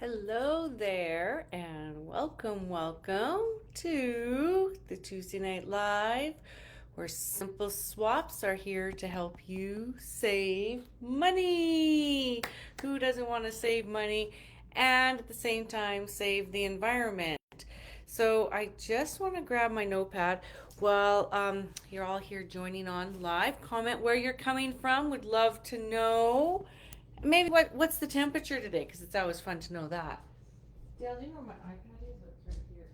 Hello there, and welcome to the Tuesday Night Live, where simple swaps are here to help you save money. Who doesn't want to save money and at the same time save the environment? So I just want to grab my notepad while you're all here joining on live. Comment where you're coming from. Would love to know. Maybe what's the temperature today? Because it's always fun to know that. Dale, do you know where my iPad is? It's right here.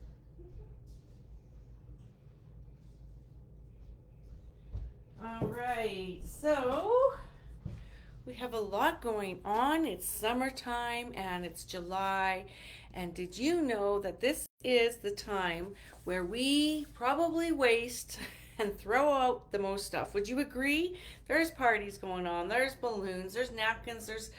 All right, so we have a lot going on. It's summertime and it's July. And did you know that this is the time where we probably waste and throw out the most stuff? Would you agree? There's parties going on, there's balloons, there's napkins, there's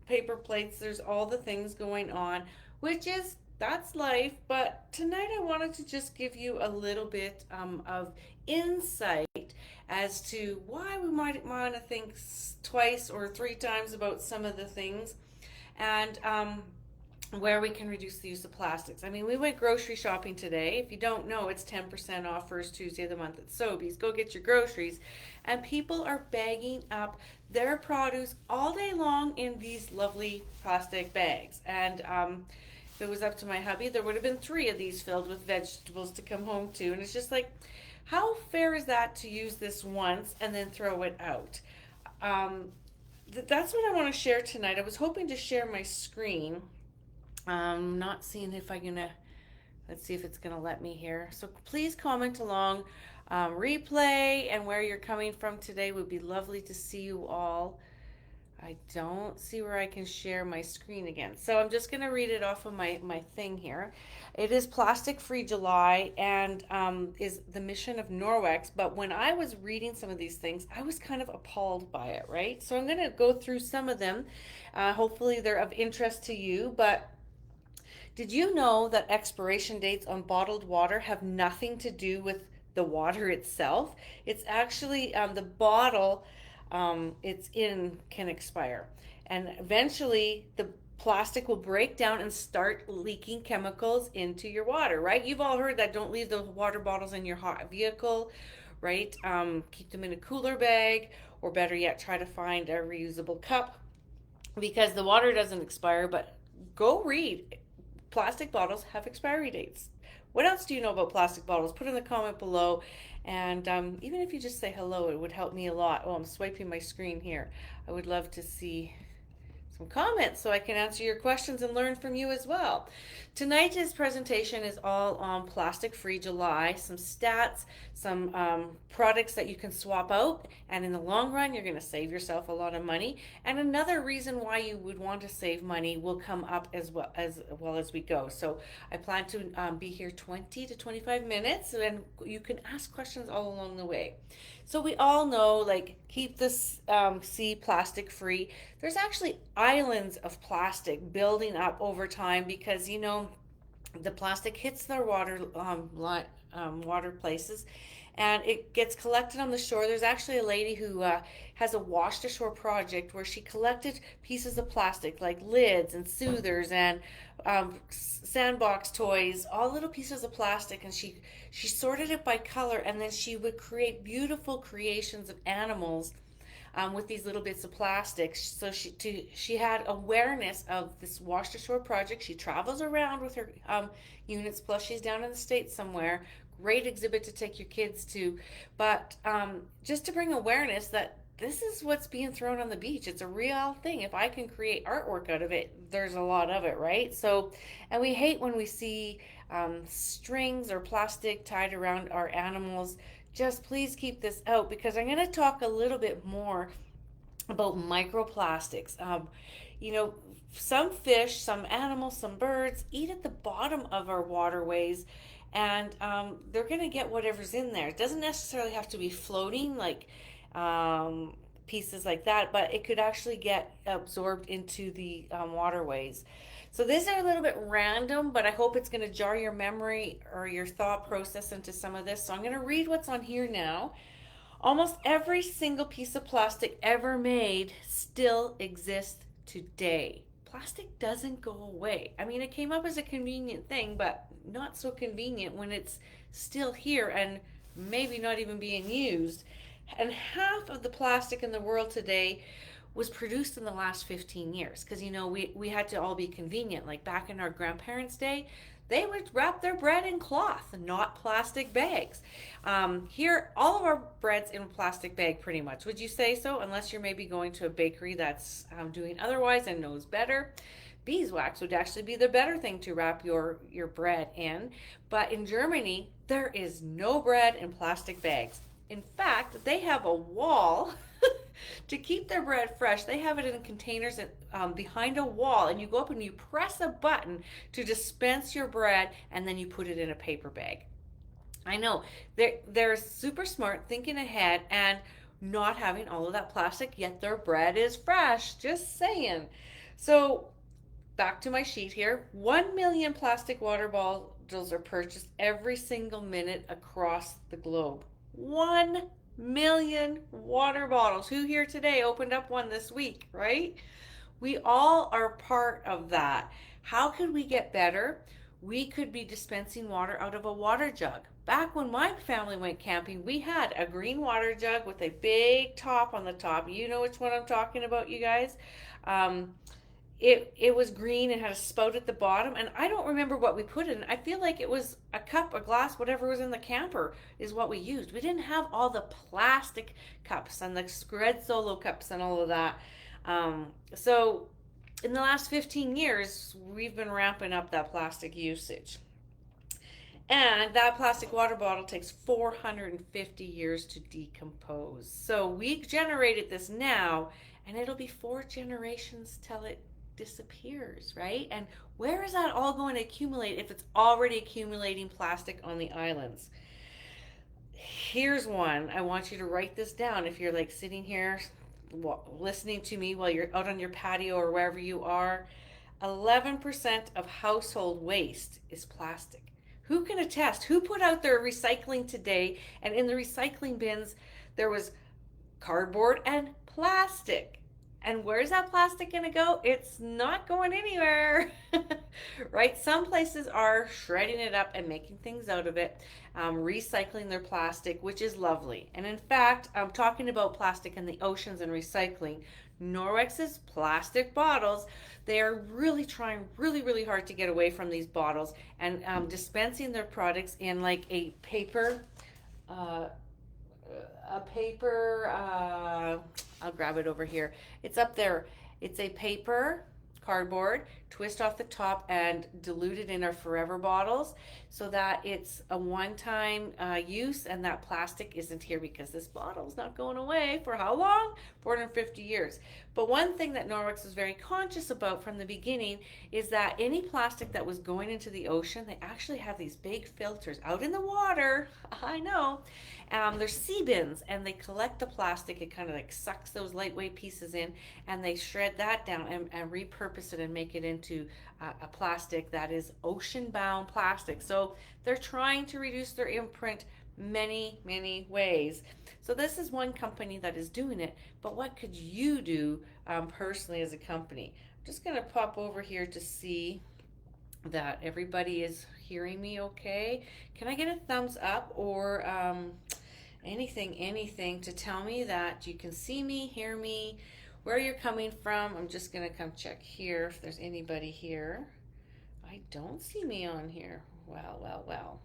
paper plates, there's all the things going on, which is that's life. But tonight I wanted to just give you a little bit of insight as to why we might want to think twice or three times about some of the things, and where we can reduce the use of plastics. I mean, we went grocery shopping today. If you don't know, it's 10% off first Tuesday of the month at Sobeys. Go get your groceries. And people are bagging up their produce all day long in these lovely plastic bags. And if it was up to my hubby, there would have been 3 of these filled with vegetables to come home to. And it's just like, how fair is that to use this once and then throw it out? That's what I want to share tonight. I was hoping to share my screen. Not seeing if I'm gonna, let's see if it's gonna let me here. So please comment along, replay, and where you're coming from today. Would be lovely to see you all. I don't see where I can share my screen again. So I'm just gonna read it off of my thing here. It is Plastic Free July and is the mission of Norwex. But when I was reading some of these things, I was kind of appalled by it, right? So I'm gonna go through some of them. Hopefully they're of interest to you, but did you know that expiration dates on bottled water have nothing to do with the water itself? It's actually the bottle it's in can expire. And eventually the plastic will break down and start leaking chemicals into your water, right? You've all heard that. Don't leave the water bottles in your hot vehicle, right? Keep them in a cooler bag, or better yet, try to find a reusable cup because the water doesn't expire. But go read, plastic bottles have expiry dates. What else do you know about plastic bottles? Put in the comment below. And even if you just say hello, it would help me a lot. Oh, I'm swiping my screen here. I would love to see some comments so I can answer your questions and learn from you as well. Tonight's presentation is all on Plastic Free July, some stats, some products that you can swap out, and in the long run you're going to save yourself a lot of money. And another reason why you would want to save money will come up as we go. So I plan to be here 20 to 25 minutes, and you can ask questions all along the way. So we all know, like, keep this sea plastic free. There's actually islands of plastic building up over time because, you know, the plastic hits their water places, and it gets collected on the shore. There's actually a lady who has a wash to shore project where she collected pieces of plastic like lids and soothers and sandbox toys, all little pieces of plastic, and she sorted it by color, and then she would create beautiful creations of animals with these little bits of plastic. So she had awareness of this wash to shore project. She travels around with her units, plus she's down in the States somewhere. Great exhibit to take your kids to, but just to bring awareness that this is what's being thrown on the beach. It's a real thing. If I can create artwork out of it, there's a lot of it, right? So, and we hate when we see strings or plastic tied around our animals. Just please keep this out, because I'm going to talk a little bit more about microplastics. You know, some fish, some animals, some birds eat at the bottom of our waterways, and they're going to get whatever's in there. It doesn't necessarily have to be floating like pieces like that, but it could actually get absorbed into the waterways. So these are a little bit random, but I hope it's going to jar your memory or your thought process into some of this. So I'm going to read what's on here now. Almost every single piece of plastic ever made still exists today. plastic doesn't go away. I mean, it came up as a convenient thing, but not so convenient when it's still here and maybe not even being used. And half of the plastic in the world today was produced in the last 15 years because, we had to all be convenient. Like back in our grandparents' day, they would wrap their bread in cloth, not plastic bags. Here, all of our bread's in a plastic bag pretty much. Would you say so? Unless you're maybe going to a bakery that's doing otherwise and knows better. Beeswax would actually be the better thing to wrap your bread in. But in Germany, there is no bread in plastic bags. In fact, they have a wall to keep their bread fresh. They have it in containers behind a wall, and you go up and you press a button to dispense your bread, and then you put it in a paper bag. I know they're super smart, thinking ahead, and not having all of that plastic, yet their bread is fresh. Just saying. So back to my sheet here. 1 million plastic water bottles are purchased every single minute across the globe. 1 million water bottles. Who here today opened up one this week, right? We all are part of that. How could we get better? We could be dispensing water out of a water jug. Back when my family went camping, we had a green water jug with a big top on the top. You know which one I'm talking about, you guys. It was green and had a spout at the bottom, and I don't remember what we put in. I feel like it was a cup, a glass, whatever was in the camper is what we used. We didn't have all the plastic cups and the Red Solo cups and all of that. So in the last 15 years, we've been ramping up that plastic usage. And that plastic water bottle takes 450 years to decompose. So we generated this now, and it'll be 4 generations till it disappears, right? And where is that all going to accumulate if it's already accumulating plastic on the islands? Here's one. I want you to write this down if you're like sitting here listening to me while you're out on your patio or wherever you are. 11% of household waste is plastic. Who can attest? Who put out their recycling today? And in the recycling bins, there was cardboard and plastic. And where's that plastic going to go? It's not going anywhere, right? Some places are shredding it up and making things out of it, recycling their plastic, which is lovely. And in fact, I'm talking about plastic in the oceans and recycling. Norwex's plastic bottles, they are really trying really hard to get away from these bottles and dispensing their products in like a paper, I'll grab it over here. It's up there. It's a paper cardboard, twist off the top and dilute it in our forever bottles so that it's a one-time use and that plastic isn't here because this bottle's not going away for how long? 450 years. But one thing that Norwex was very conscious about from the beginning is that any plastic that was going into the ocean, they actually have these big filters out in the water. I know. There's sea bins and they collect the plastic. It kind of like sucks those lightweight pieces in and they shred that down and repurpose it and make it into a plastic that is ocean-bound plastic. So they're trying to reduce their imprint many ways. So this is one company that is doing it, but what could you do personally as a company? I'm just going to pop over here to see that everybody is hearing me okay. Can I get a thumbs up or anything to tell me that you can see me, hear me, where you're coming from? I'm just going to come check here if there's anybody here. I don't see me on here. Well.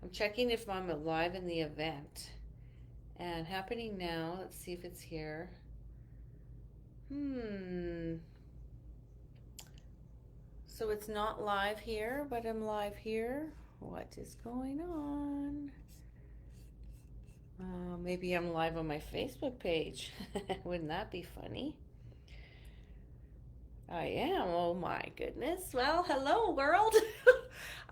I'm checking if I'm live in the event. And happening now. Let's see if it's here. So it's not live here, but I'm live here. What is going on? Maybe I'm live on my Facebook page. Wouldn't that be funny? I am. Oh my goodness. Well, hello world.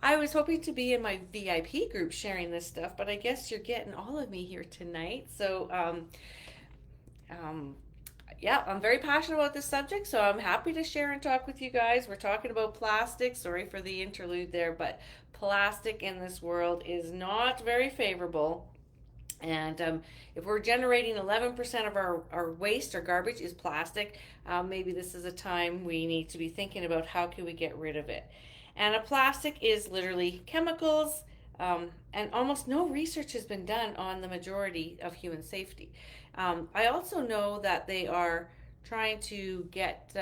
I was hoping to be in my VIP group sharing this stuff, but I guess you're getting all of me here tonight. So, yeah, I'm very passionate about this subject, so I'm happy to share and talk with you guys. We're talking about plastic. Sorry for the interlude there, but plastic in this world is not very favorable. And if we're generating 11% of our waste or garbage is plastic, maybe this is a time we need to be thinking about how can we get rid of it. And a plastic is literally chemicals, and almost no research has been done on the majority of human safety. I also know that they are trying to get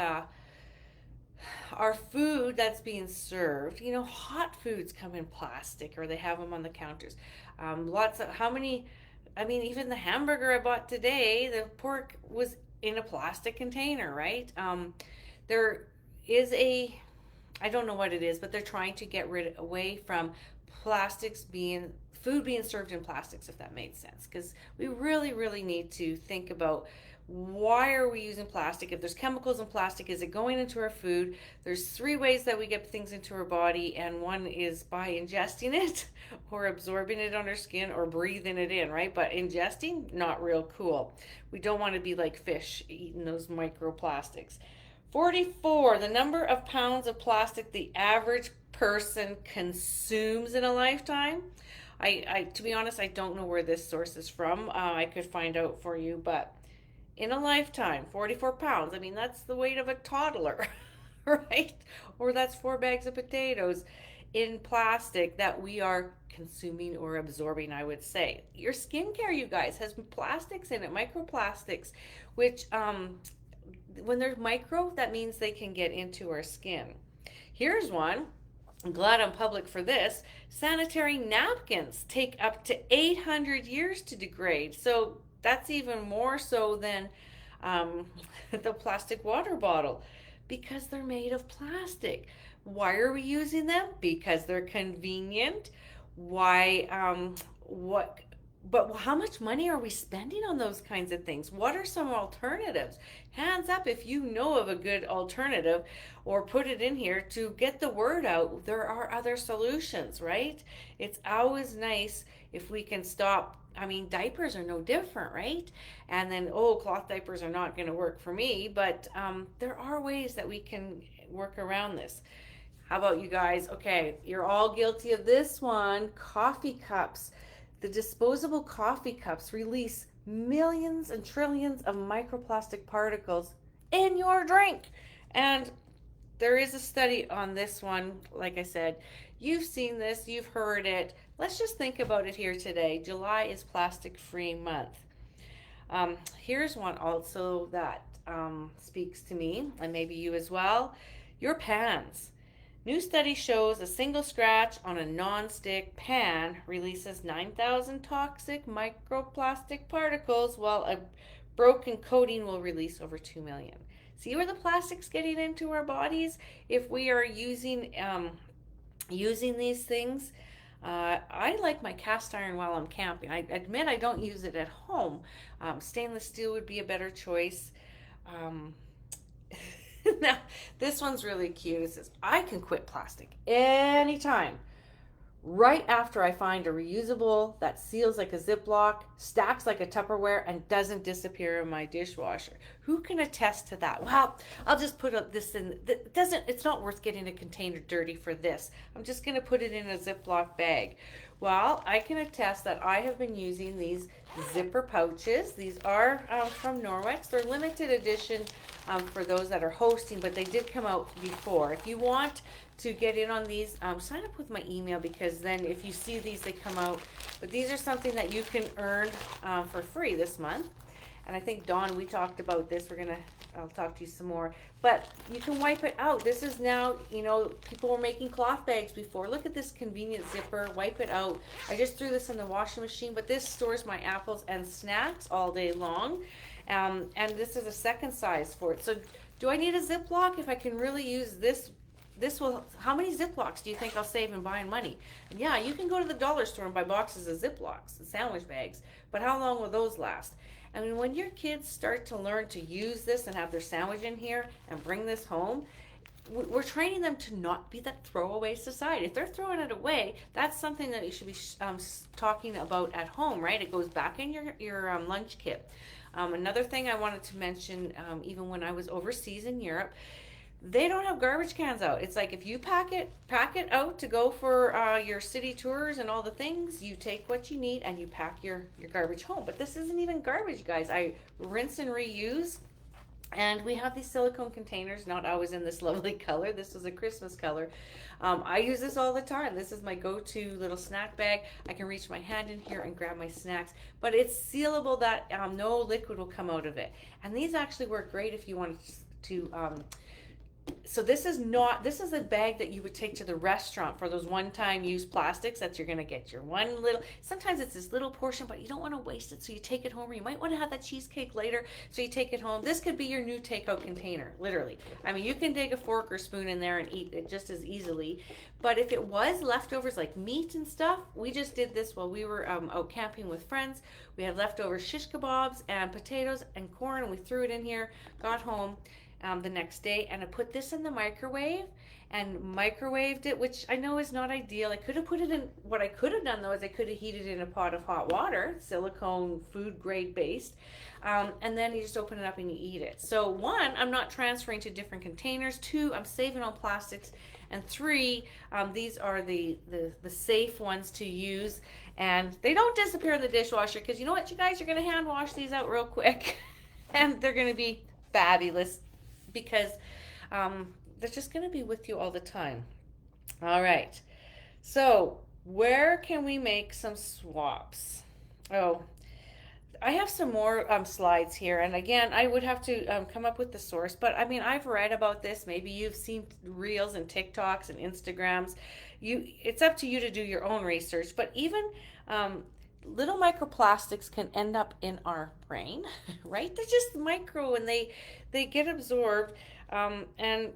our food that's being served, hot foods come in plastic or they have them on the counters. Lots of, how many, I mean, even the hamburger I bought today, the pork was in a plastic container, right? There is I don't know what it is, but they're trying to get away from food being served in plastics, if that makes sense. Because we really, really need to think about why are we using plastic? If there's chemicals in plastic, is it going into our food? There's three ways that we get things into our body, and one is by ingesting it or absorbing it on our skin or breathing it in, right? But ingesting, not real cool. We don't want to be like fish eating those microplastics. 44, the number of pounds of plastic the average person consumes in a lifetime. To be honest, I don't know where this source is from. I could find out for you, but in a lifetime, 44 pounds. I mean, that's the weight of a toddler, right? Or that's 4 bags of potatoes in plastic that we are consuming or absorbing, I would say. Your skincare, you guys, has plastics in it, microplastics, which when they're micro, that means they can get into our skin. Here's one. I'm glad I'm public for this. Sanitary napkins take up to 800 years to degrade. So that's even more so than the plastic water bottle because they're made of plastic. Why are we using them? Because they're convenient. Why? But how much money are we spending on those kinds of things? What are some alternatives? Hands up if you know of a good alternative, or put it in here to get the word out. There are other solutions, right? It's always nice if we can stop. I mean, diapers are no different, right? And then, cloth diapers are not going to work for me, but there are ways that we can work around this. How about you guys? Okay, you're all guilty of this one. Coffee cups. The disposable coffee cups release millions and trillions of microplastic particles in your drink. And there is a study on this one. Like I said, you've seen this, you've heard it. Let's just think about it here today. July is Plastic Free Month. Here's one also that speaks to me, and maybe you as well. Your pans. New study shows a single scratch on a non-stick pan releases 9,000 toxic microplastic particles, while a broken coating will release over 2 million. See where the plastic's getting into our bodies if we are using these things? I like my cast iron while I'm camping. I admit I don't use it at home. Stainless steel would be a better choice. Now, this one's really cute. It says, I can quit plastic anytime. Right after I find a reusable that seals like a Ziploc, stacks like a Tupperware, and doesn't disappear in my dishwasher. Who can attest to that? Well, I'll just put this in. It's not worth getting a container dirty for this. I'm just going to put it in a Ziploc bag. Well, I can attest that I have been using these zipper pouches. These are from Norwex. They're limited edition for those that are hosting, but they did come out before. If you want to get in on these, sign up with my email, because then if you see these, they come out. But these are something that you can earn for free this month. And I think, Dawn, we talked about this. I'll talk to you some more. But you can wipe it out. This is now, people were making cloth bags before. Look at this convenient zipper. Wipe it out. I just threw this in the washing machine, but this stores my apples and snacks all day long. And this is a second size for it. So do I need a Ziploc if I can really use this? How many Ziplocs do you think I'll save in buying money? And yeah, you can go to the dollar store and buy boxes of Ziplocs, sandwich bags, but how long will those last? I mean, when your kids start to learn to use this and have their sandwich in here and bring this home, we're training them to not be that throwaway society. If they're throwing it away, that's something that you should be talking about at home, right? It goes back in your lunch kit. Another thing I wanted to mention, even when I was overseas in Europe, They don't have garbage cans out. It's like if you pack it out to go for your city tours and all the things, you take what you need and you pack your garbage home. But this isn't even garbage, guys. I rinse and reuse. And we have these silicone containers, not always in this lovely color. This was a Christmas color. I use this all the time. This is my go-to little snack bag. I can reach my hand in here and grab my snacks, but it's sealable that no liquid will come out of it. And these actually work great if you want to so this is not, this is a bag that you would take to the restaurant for those one-time use plastics that you're going to get your one little, sometimes it's this little portion, but you don't want to waste it, so you take it home, or you might want to have that cheesecake later, so you take it home. This could be your new takeout container, literally. I mean, you can dig a fork or spoon in there and eat it just as easily. But if it was leftovers like meat and stuff, we just did this while we were out camping with friends. We had leftover shish kebabs and potatoes and corn, and we threw it in here, got home the next day, and I put this in the microwave and microwaved it, which I know is not ideal. I could have put it in, what I could have done though is I could have heated it in a pot of hot water, silicone food grade based, and then you just open it up and you eat it. So one, I'm not transferring to different containers. Two, I'm saving on plastics. And three, these are the safe ones to use, and they don't disappear in the dishwasher, because you know what, you guys, you're going to hand wash these out real quick and they're going to be fabulous, because they're just going to be with you all the time. All right. So where can we make some swaps? Oh, I have some more slides here. And again, I would have to come up with the source. But I mean, I've read about this. Maybe you've seen reels and TikToks and Instagrams. It's up to you to do your own research. But even little microplastics can end up in our brain, right? They're just micro, and they get absorbed. And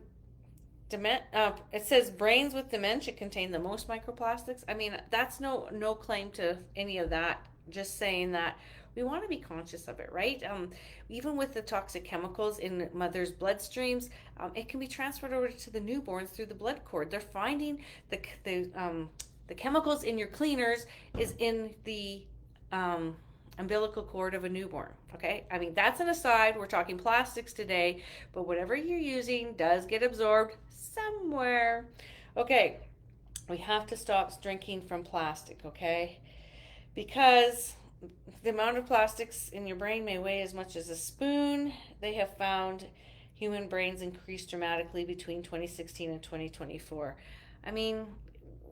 it says brains with dementia contain the most microplastics. I mean, that's no claim to any of that. Just saying that we want to be conscious of it, right? Even with the toxic chemicals in mother's bloodstreams, it can be transferred over to the newborns through the blood cord. They're finding the chemicals in your cleaners is in the umbilical cord of a newborn. Okay, I mean, that's an aside. We're talking plastics today, but whatever you're using does get absorbed somewhere. Okay, we have to stop drinking from plastic, okay? Because the amount of plastics in your brain may weigh as much as a spoon. They have found human brains increased dramatically between 2016 and 2024. I mean,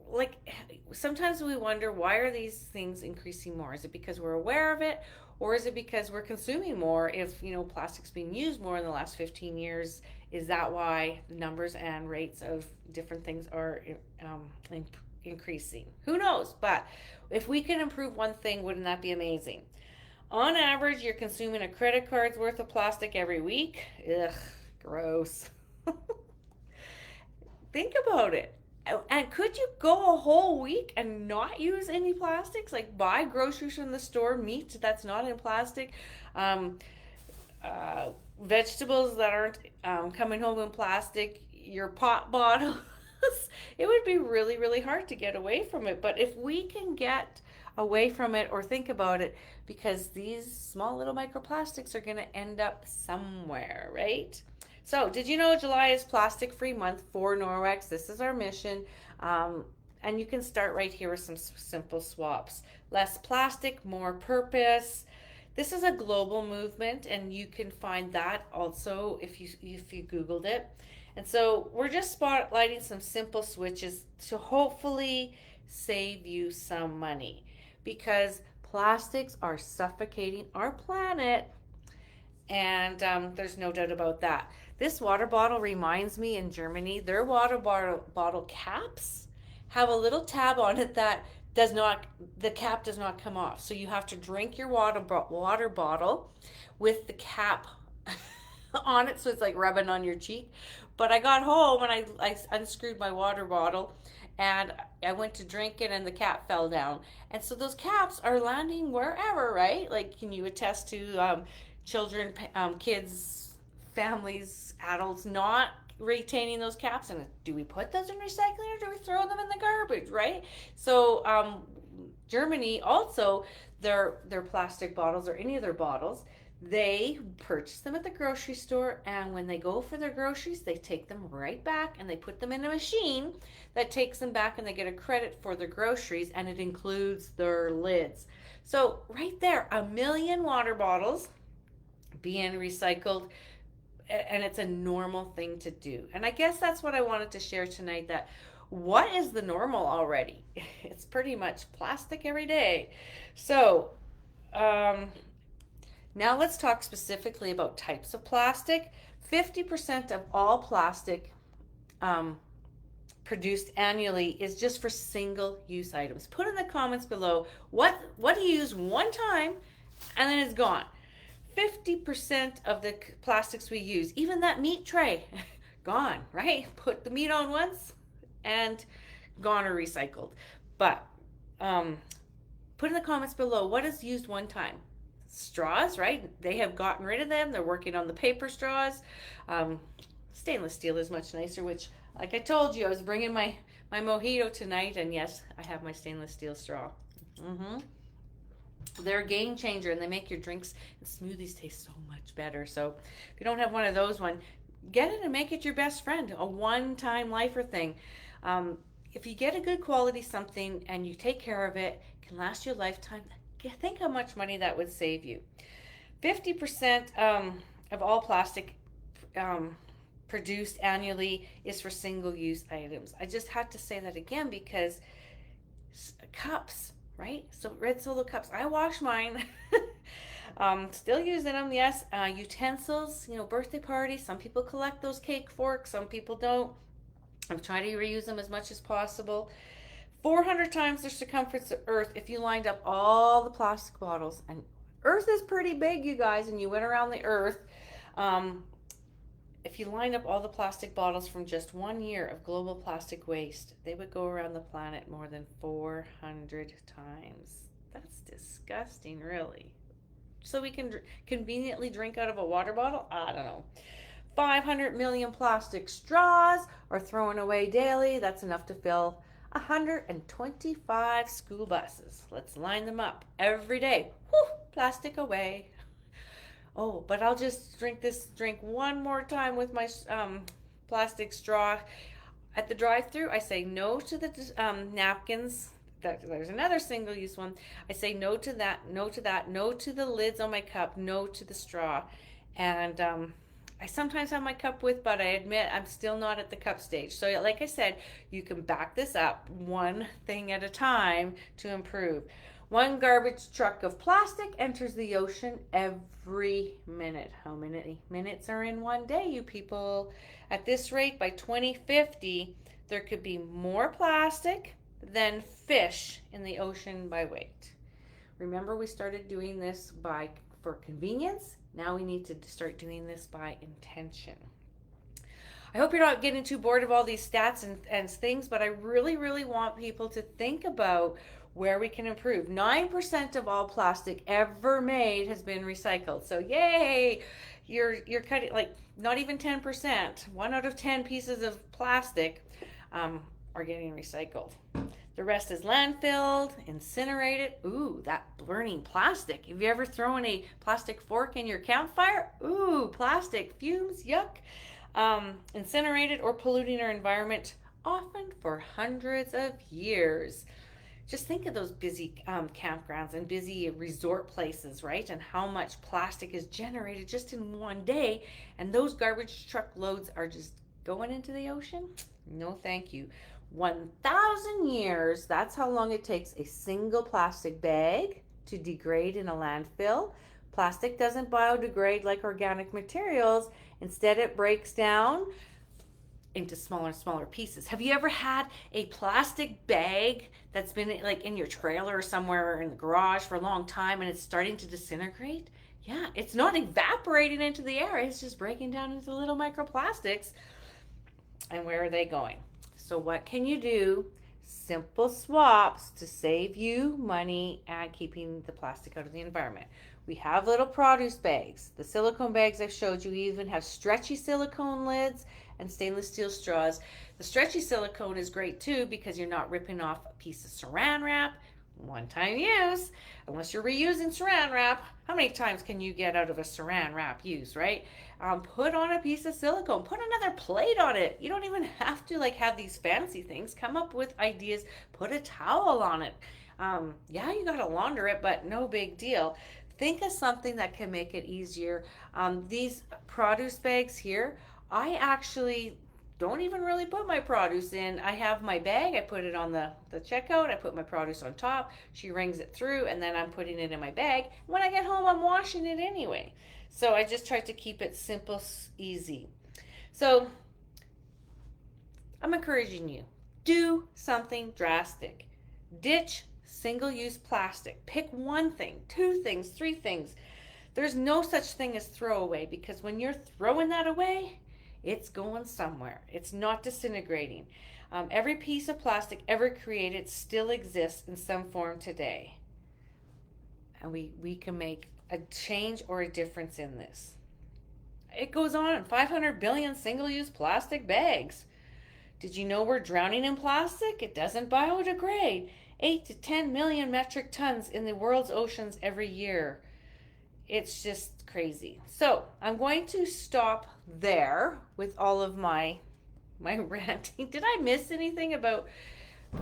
like, sometimes we wonder, why are these things increasing more? Is it because we're aware of it, or is it because we're consuming more? If plastic's being used more in the last 15 years, is that why the numbers and rates of different things are increasing? Who knows? But if we can improve one thing, wouldn't that be amazing? On average, you're consuming a credit card's worth of plastic every week. Ugh, gross. Think about it. And could you go a whole week and not use any plastics? Like, buy groceries from the store, meat that's not in plastic, vegetables that aren't coming home in plastic, your pot bottles. It would be really, really hard to get away from it. But if we can get away from it, or think about it, because these small little microplastics are going to end up somewhere, right? So, did you know July is Plastic Free Month for Norwex? This is our mission. And you can start right here with some simple swaps. Less plastic, more purpose. This is a global movement, and you can find that also if you Googled it. And so we're just spotlighting some simple switches to hopefully save you some money, because plastics are suffocating our planet, and there's no doubt about that. This water bottle reminds me, in Germany, their water bottle caps have a little tab on it that the cap does not come off. So you have to drink your water bottle with the cap on it, so it's like rubbing on your cheek. But I got home and I unscrewed my water bottle, and I went to drink it and the cap fell down. And so those caps are landing wherever, right? Like, can you attest to children, kids, families, adults not retaining those caps? And do we put those in recycling, or do we throw them in the garbage, right? So Germany also, their plastic bottles, or any of their bottles, They purchase them at the grocery store, and when they go for their groceries, they take them right back and they put them in a machine that takes them back, and they get a credit for their groceries, and it includes their lids. So, right there, 1 million water bottles being recycled, and it's a normal thing to do. And I guess that's what I wanted to share tonight, that what is the normal already? It's pretty much plastic every day. So, now let's talk specifically about types of plastic. 50% of all plastic um, produced annually is just for single-use items. Put in the comments below what do you use one time and then it's gone. 50% of the plastics we use, even that meat tray, gone, right? Put the meat on once and gone or recycled. But put in the comments below what is used one time. Straws, right? They have gotten rid of them. They're working on the paper straws. Stainless steel is much nicer, which, like I told you, I was bringing my mojito tonight, and yes, I have my stainless steel straw. They're a game changer, and they make your drinks and smoothies taste so much better. So if you don't have one of those, get it and make it your best friend. A one-time lifer thing. If you get a good quality something and you take care of it, it can last you a lifetime. Think how much money that would save you. 50% of all plastic produced annually is for single-use items. I just had to say that again because cups, right? So red Solo cups, I wash mine. Still using them, yes. Utensils, birthday parties. Some people collect those cake forks. Some people don't. I'm trying to reuse them as much as possible. 400 times the circumference of Earth if you lined up all the plastic bottles. And Earth is pretty big, you guys, and you went around the Earth. If you lined up all the plastic bottles from just 1 year of global plastic waste, they would go around the planet more than 400 times. That's disgusting, really. So we can conveniently drink out of a water bottle? I don't know. 500 million plastic straws are thrown away daily. That's enough to fill 125 school buses. Let's line them up every day. Whew, plastic away. Oh, but I'll just drink one more time with my plastic straw. At the drive-thru, I say no to the napkins. There's another single-use one. I say no to that, no to that, no to the lids on my cup, no to the straw. And I sometimes have my cup with, but I admit I'm still not at the cup stage. So like I said, you can back this up one thing at a time to improve. 1 garbage truck of plastic enters the ocean every minute. How many minutes are in one day, you people? At this rate, by 2050, there could be more plastic than fish in the ocean by weight. Remember, we started doing this for convenience. Now we need to start doing this by intention. I hope you're not getting too bored of all these stats and things, but I really, really want people to think about where we can improve. 9% of all plastic ever made has been recycled. So yay! You're cutting, like, not even 10%. 1 out of 10 pieces of plastic are getting recycled. The rest is landfilled, incinerated. Ooh, that burning plastic. Have you ever thrown a plastic fork in your campfire? Ooh, plastic fumes, yuck. Incinerated or polluting our environment, often for hundreds of years. Just think of those busy campgrounds and busy resort places, right? And how much plastic is generated just in one day. And those garbage truck loads are just going into the ocean? No, thank you. 1,000 years, that's how long it takes a single plastic bag to degrade in a landfill. Plastic doesn't biodegrade like organic materials. Instead, it breaks down into smaller and smaller pieces. Have you ever had a plastic bag that's been like in your trailer or somewhere in the garage for a long time and it's starting to disintegrate? Yeah, it's not evaporating into the air. It's just breaking down into little microplastics. And where are they going? So what can you do? Simple swaps to save you money and keeping the plastic out of the environment. We have little produce bags. The silicone bags I showed you even have stretchy silicone lids and stainless steel straws. The stretchy silicone is great too because you're not ripping off a piece of saran wrap. one time use, unless you're reusing saran wrap. How many times can you get out of a saran wrap use, right? Put on a piece of silicone, put another plate on it. You don't even have to like have these fancy things. Come up with ideas, put a towel on it. Yeah, you gotta launder it, but no big deal. Think of something that can make it easier. These produce bags here, I actually don't even really put my produce in. I have my bag, I put it on the checkout, I put my produce on top, she rings it through, and then I'm putting it in my bag. When I get home, I'm washing it anyway. So I just try to keep it simple, easy. So I'm encouraging you, do something drastic. Ditch single use plastic. Pick one thing, two things, three things. There's no such thing as throwaway, because when you're throwing that away, it's going somewhere. It's not disintegrating. Every piece of plastic ever created still exists in some form today. And we can make a change or a difference in this. It goes on, 500 billion single-use plastic bags. Did you know we're drowning in plastic? It doesn't biodegrade. 8 to 10 million metric tons in the world's oceans every year. It's just crazy. So I'm going to stop there with all of my ranting. Did I miss anything about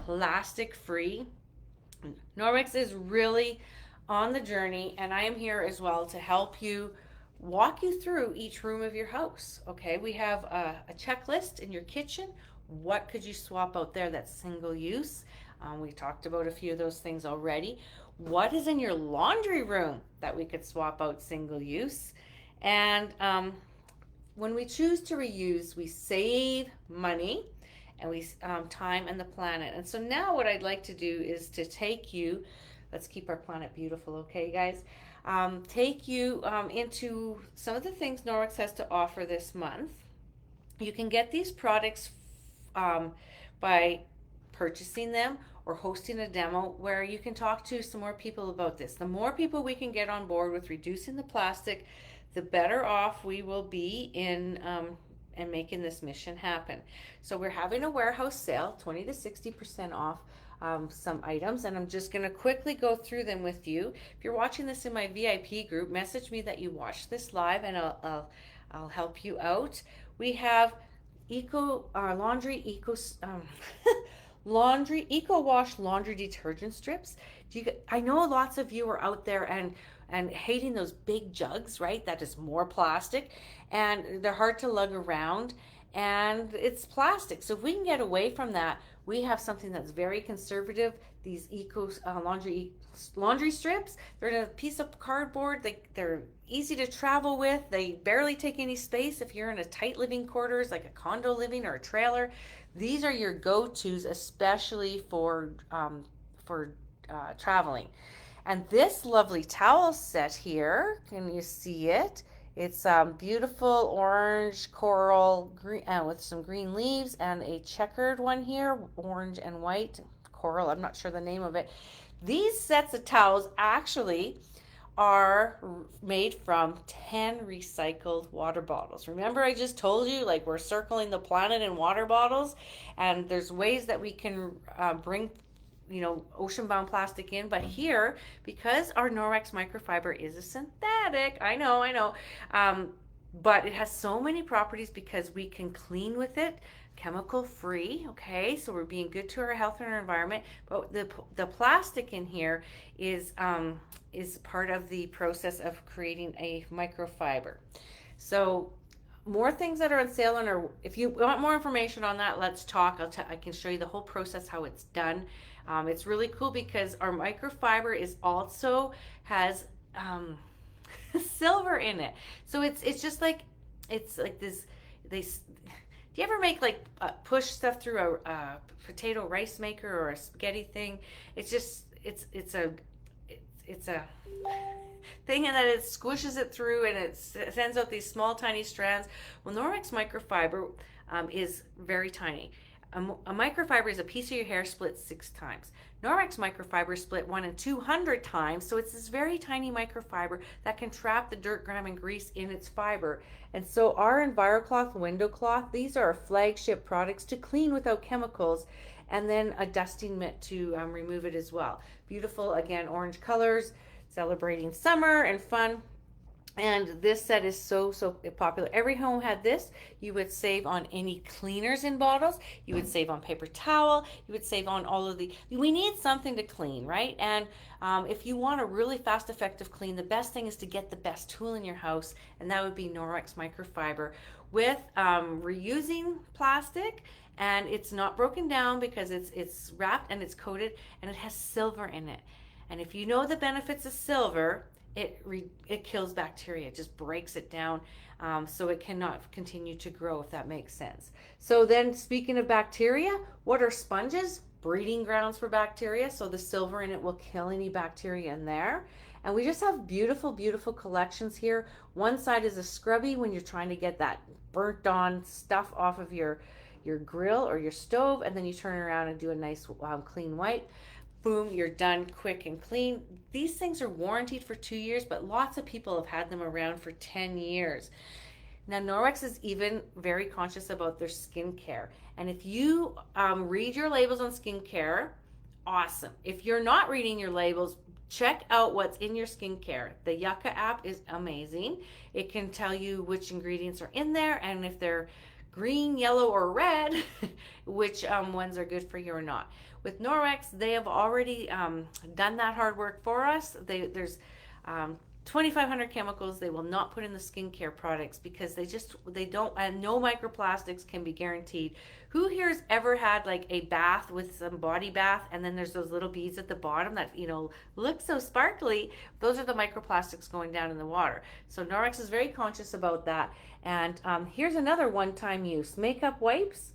plastic free? Norwex is really on the journey, and I am here as well to help you, walk you through each room of your house. Okay, we have a checklist in your kitchen. What could you swap out there that's single use? We talked about a few of those things already. What is in your laundry room that we could swap out single use? And when we choose to reuse, we save money, and we time and the planet. And so now what I'd like to do is to take you, let's keep our planet beautiful, okay guys? Take you into some of the things Norwex has to offer this month. You can get these products by purchasing them or hosting a demo where you can talk to some more people about this. The more people we can get on board with reducing the plastic, the better off we will be in and making this mission happen. So we're having a warehouse sale, 20 to 60% off some items, and I'm just going to quickly go through them with you. If you're watching this in my VIP group, message me that you watched this live, and I'll help you out. We have laundry eco wash laundry detergent strips. I know lots of you are out there and hating those big jugs, right? That is more plastic, and they're hard to lug around, and it's plastic. So if we can get away from that, we have something that's very conservative. These eco laundry strips, they're in a piece of cardboard. They're easy to travel with. They barely take any space if you're in a tight living quarters, like a condo living or a trailer. These are your go-tos, especially for traveling. And this lovely towel set here, can you see it? It's beautiful orange coral green with some green leaves, and a checkered one here, orange and white coral. I'm not sure the name of it. These sets of towels actually are made from 10 recycled water bottles. Remember, I just told you, like, we're circling the planet in water bottles, and there's ways that we can bring ocean-bound plastic in. But here, because our Norwex microfiber is a synthetic, I know, but it has so many properties because we can clean with it, chemical free. Okay, so we're being good to our health and our environment. But the plastic in here is part of the process of creating a microfiber. So more things that are on sale, and if you want more information on that, let's talk. I can show you the whole process, how it's done. It's really cool because our microfiber has silver in it. So it's just like, it's like this. Do you ever make push stuff through a potato rice maker or a spaghetti thing? It's a thing, and that it squishes it through, and it sends out these small tiny strands. Well, Norwex microfiber is very tiny. A microfiber is a piece of your hair split 6 times. Norwex microfiber is split 1 in 200 times, so it's this very tiny microfiber that can trap the dirt, grime, and grease in its fiber. And so our EnviroCloth window cloth, these are our flagship products to clean without chemicals, and then a dusting mitt to remove it as well. Beautiful, again, orange colors, celebrating summer and fun. And this set is so popular. Every home had this. You would save on any cleaners in bottles. You would save on paper towel. You would save on all of the. We need something to clean, right? And if you want a really fast, effective clean, the best thing is to get the best tool in your house, and that would be Norwex microfiber with reusing plastic. And it's not broken down because it's wrapped and it's coated, and it has silver in it. And if you know the benefits of silver, it kills bacteria. It just breaks it down, so it cannot continue to grow, if that makes sense. So then, speaking of bacteria, what are sponges? Breeding grounds for bacteria. So the silver in it will kill any bacteria in there. And we just have beautiful, beautiful collections here. One side is a scrubby when you're trying to get that burnt on stuff off of your grill or your stove, and then you turn around and do a nice clean wipe. Boom, you're done, quick and clean. These things are warranted for 2 years, but lots of people have had them around for 10 years. Now, Norwex is even very conscious about their skincare. And if you read your labels on skincare, awesome. If you're not reading your labels, check out what's in your skincare. The Yucca app is amazing. It can tell you which ingredients are in there, and if they're green, yellow, or red, which ones are good for you or not. With Norwex, they have already done that hard work for us. There's 2,500 chemicals they will not put in the skincare products because they don't, and no microplastics can be guaranteed. Who here has ever had like a bath with some body bath, and then there's those little beads at the bottom that, look so sparkly? Those are the microplastics going down in the water. So Norwex is very conscious about that. And here's another one-time use, makeup wipes.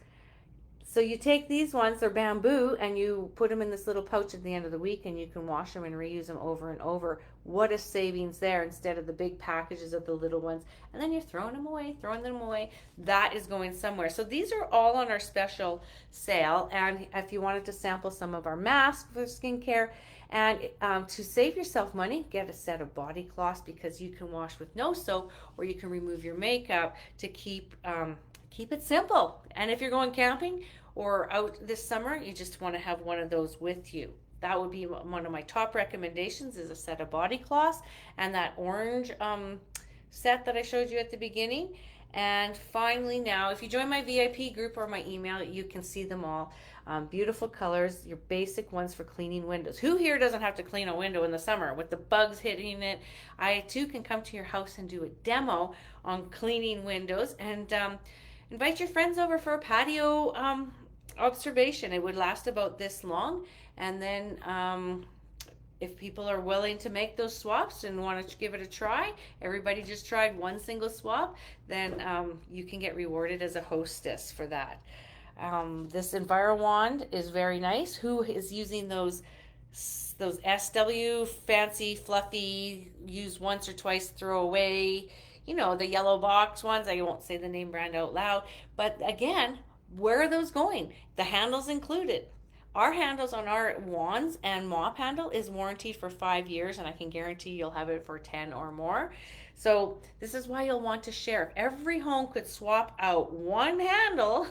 So you take these ones, they're bamboo, and you put them in this little pouch at the end of the week, and you can wash them and reuse them over and over. What a savings there, instead of the big packages of the little ones. And then you're throwing them away. That is going somewhere. So these are all on our special sale. And if you wanted to sample some of our masks for skincare, and to save yourself money, get a set of body cloths, because you can wash with no soap, or you can remove your makeup to keep it simple. And if you're going camping or out this summer, you just want to have one of those with you. That would be one of my top recommendations, is a set of body cloths and that orange set that I showed you at the beginning. And finally, now, if you join my VIP group or my email, you can see them all. Beautiful colors, your basic ones for cleaning windows. Who here doesn't have to clean a window in the summer with the bugs hitting it? I too can come to your house and do a demo on cleaning windows, and invite your friends over for a patio observation. It would last about this long, and then if people are willing to make those swaps and want to give it a try, everybody just tried one single swap, then you can get rewarded as a hostess for that. This EnviroWand is very nice. Who is using those SW fancy fluffy, use once or twice, throw away, the yellow box ones? I won't say the name brand out loud, but again, where are those going? The handles included. Our handles on our wands and mop handle is warranted for 5 years, and I can guarantee you'll have it for 10 or more. So this is why you'll want to share. If every home could swap out one handle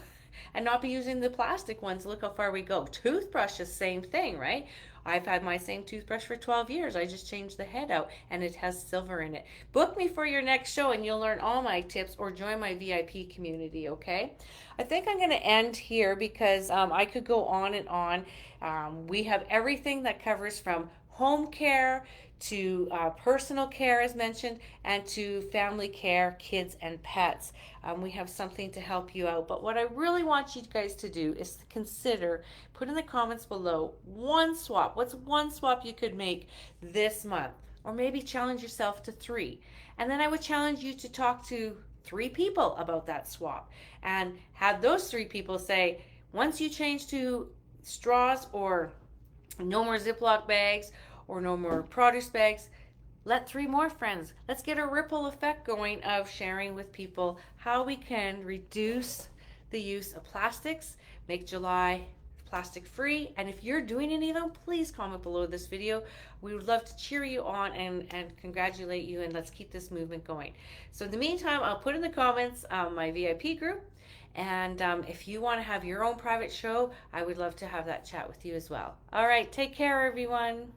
and not be using the plastic ones, look how far we go. Toothbrushes, same thing, right? I've had my same toothbrush for 12 years. I just changed the head out, and it has silver in it. Book me for your next show, and you'll learn all my tips, or join my VIP community, okay? I think I'm going to end here because I could go on and on. We have everything that covers from home care to personal care, as mentioned, and to family care, kids and pets. We have something to help you out. But what I really want you guys to do is to consider, put in the comments below, one swap. What's one swap you could make this month? Or maybe challenge yourself to 3. And then I would challenge you to talk to 3 people about that swap, and have those 3 people say, once you change to straws, or no more Ziploc bags, or no more produce bags, let 3 more friends. Let's get a ripple effect going of sharing with people how we can reduce the use of plastics, make July plastic free. And if you're doing any of them, please comment below this video. We would love to cheer you on and congratulate you, and let's keep this movement going. So in the meantime, I'll put in the comments my VIP group. And if you want to have your own private show, I would love to have that chat with you as well. All right, take care, everyone.